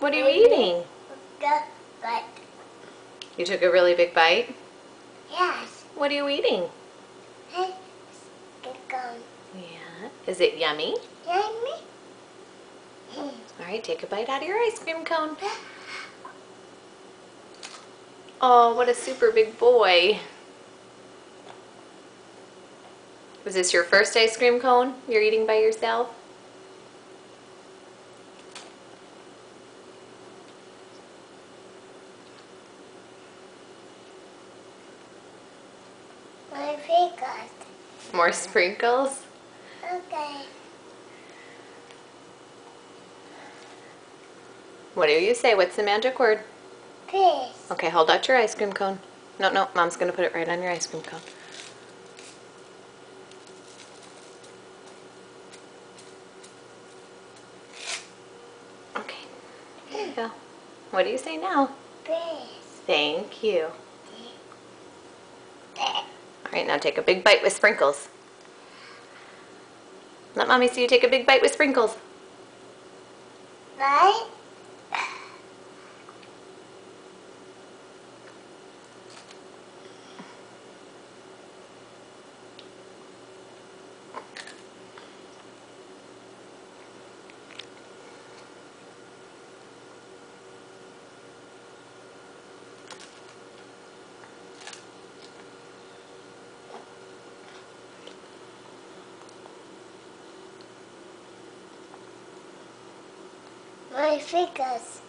What are you eating? But You took a really big bite? yes, What are you eating? hey, gone. Yeah. Is it yummy? Yummy. All right, take a bite out of your ice cream cone. Oh, what a super big boy. Was this your first ice cream cone you're eating by yourself? My fingers. More sprinkles? Okay. What do you say? What's the magic word? Fish. Okay, hold out your ice cream cone. No, no, Mom's going to put it right on your ice cream cone. Okay, there you go. What do you say now? Fish. Thank you. All right, now take a big bite with sprinkles. Let Mommy see you take a big bite with sprinkles. Right? My fingers.